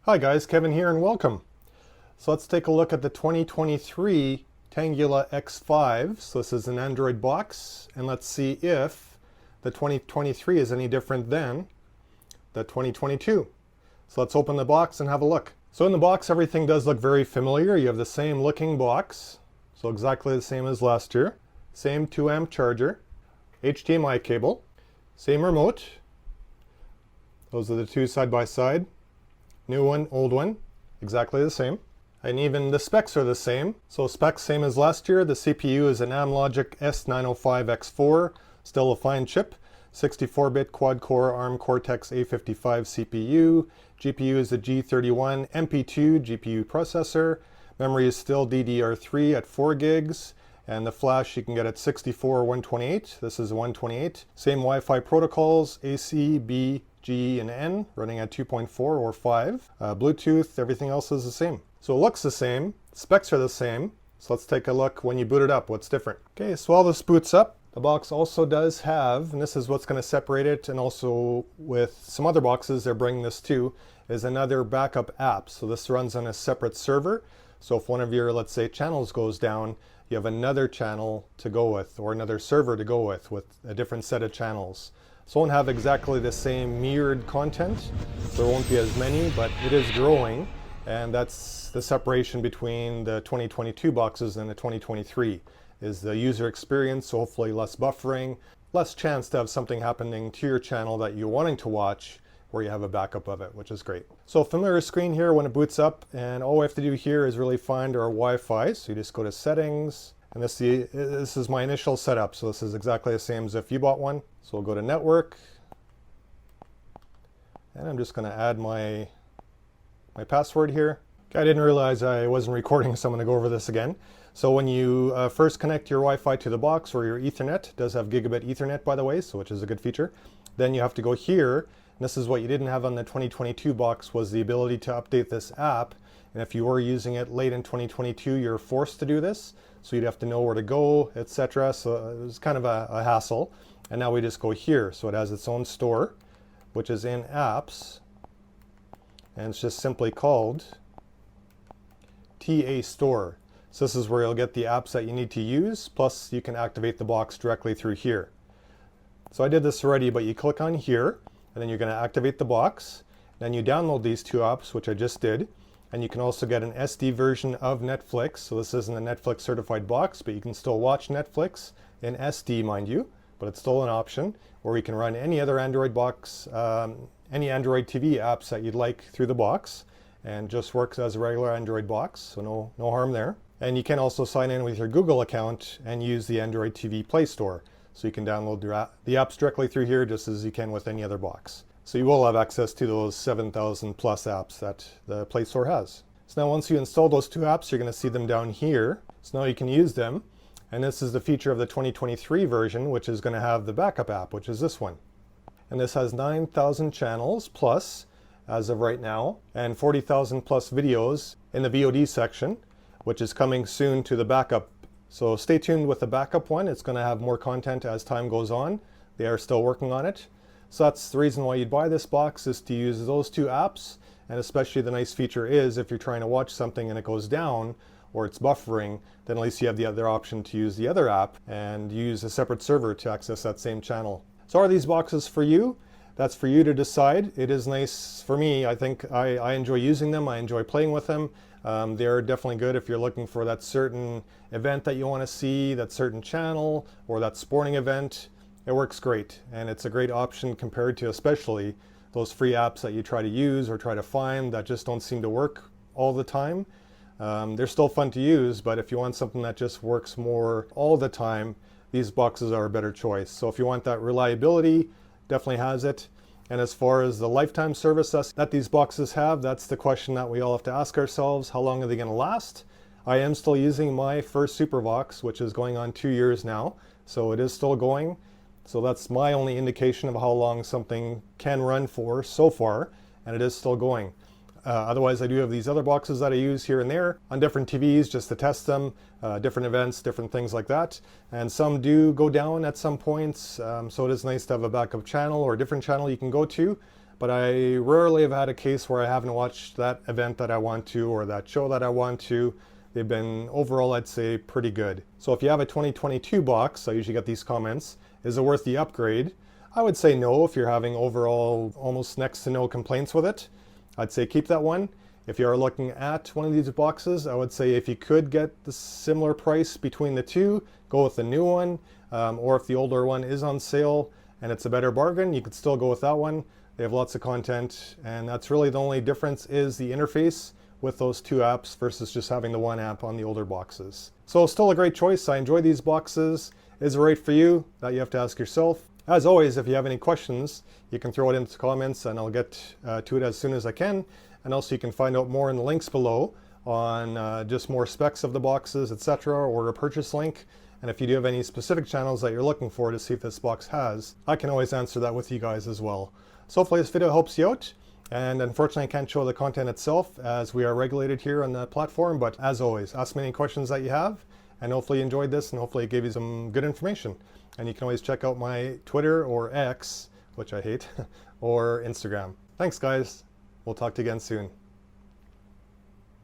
Hi guys, Kevin here and welcome. So let's take a look at the 2023 Tanggula X5. So this is an Android box, and let's see if the 2023 is any different than the 2022. So let's open the box and have a look. So in the box, everything does look very familiar. You have the same looking box, so exactly the same as last year. Same 2-amp charger, HDMI cable, same remote. Those are the two side by side. New one, old one, exactly the same. And even the specs are the same. So specs same as last year. The CPU is an Amlogic S905X4, still a fine chip. 64-bit quad-core ARM Cortex-A55 CPU. GPU is a G31 MP2 GPU processor. Memory is still DDR3 at 4 gigs. And the flash you can get at 64 or 128. This is 128. Same Wi-Fi protocols, AC, B, G, and N, running at 2.4 or 5. Bluetooth, everything else is the same. So it looks the same, specs are the same. So let's take a look when you boot it up, what's different. Okay, so while this boots up, the box also does have, and this is what's going to separate it, and also with some other boxes they're bringing this to, is another backup app. So this runs on a separate server. So if one of your, let's say, channels goes down, you have another channel to go with, or another server to go with a different set of channels. So it won't have exactly the same mirrored content. There won't be as many, but it is growing. And that's the separation between the 2022 boxes and the 2023, is the user experience, so hopefully less buffering, less chance to have something happening to your channel that you're wanting to watch where you have a backup of it, which is great. So familiar screen here when it boots up, and all we have to do here is really find our Wi-Fi. So you just go to settings, and this is my initial setup. So this is exactly the same as if you bought one. So we'll go to network, and I'm just gonna add my password here. Okay, I didn't realize I wasn't recording, so I'm gonna go over this again. So when you first connect your Wi-Fi to the box, or your Ethernet, it does have gigabit Ethernet by the way, so which is a good feature. Then you have to go here. This is what you didn't have on the 2022 box, was the ability to update this app. And if you were using it late in 2022, you're forced to do this. So you'd have to know where to go, etc. So it was kind of a hassle. And now we just go here. So it has its own store, which is in apps. And it's just simply called TA Store. So this is where you'll get the apps that you need to use. Plus you can activate the box directly through here. So I did this already, but you click on here. And then you're going to activate the box. Then you download these two apps, which I just did. And you can also get an SD version of Netflix. So this isn't a Netflix certified box, but you can still watch Netflix in SD, mind you. But it's still an option. Or you can run any other Android box, any Android TV apps that you'd like through the box. And just works as a regular Android box, so no harm there. And you can also sign in with your Google account and use the Android TV Play Store. So you can download the apps directly through here just as you can with any other box. So you will have access to those 7,000 plus apps that the Play Store has. So now once you install those two apps, you're going to see them down here. So now you can use them. And this is the feature of the 2023 version, which is going to have the backup app, which is this one. And this has 9,000 channels plus, as of right now, and 40,000 plus videos in the VOD section, which is coming soon to the backup. So stay tuned with the backup one. It's going to have more content as time goes on. They are still working on it. So that's the reason why you'd buy this box, is to use those two apps. And especially the nice feature is if you're trying to watch something and it goes down or it's buffering, then at least you have the other option to use the other app and use a separate server to access that same channel. So are these boxes for you? That's for you to decide. It is nice for me. I think I enjoy using them. I enjoy playing with them. They're definitely good if you're looking for that certain event that you want to see, that certain channel, or that sporting event. It works great, and it's a great option compared to especially those free apps that you try to use or try to find that just don't seem to work all the time. They're still fun to use, but if you want something that just works more all the time, these boxes are a better choice. So if you want that reliability, definitely has it. And as far as the lifetime service that these boxes have, that's the question that we all have to ask ourselves. How long are they going to last? I am still using my first SuperVox, which is going on 2 years now. So it is still going. So that's my only indication of how long something can run for so far. And it is still going. Otherwise, I do have these other boxes that I use here and there on different TVs just to test them, different events, different things like that. And some do go down at some points, so it is nice to have a backup channel or a different channel you can go to. but I rarely have had a case where I haven't watched that event that I want to or that show that I want to. They've been overall, I'd say, pretty good. So if you have a 2022 box, I usually get these comments, is it worth the upgrade? I would say no if you're having overall almost next to no complaints with it. I'd say keep that one. If you are looking at one of these boxes, I would say if you could get the similar price between the two, go with the new one. Or if the older one is on sale and it's a better bargain, you could still go with that one. They have lots of content, and that's really the only difference is the interface with those two apps versus just having the one app on the older boxes. So still a great choice. I enjoy these boxes. Is it right for you? That you have to ask yourself. As always, if you have any questions, you can throw it into the comments and I'll get to it as soon as I can. And also you can find out more in the links below on just more specs of the boxes, etc., or a purchase link. And if you do have any specific channels that you're looking for to see if this box has, I can always answer that with you guys as well. So hopefully this video helps you out. And unfortunately I can't show the content itself as we are regulated here on the platform, but as always, ask me any questions that you have, and hopefully you enjoyed this and hopefully it gave you some good information. And you can always check out my Twitter or X, which I hate, or Instagram. Thanks guys. We'll talk to you again soon.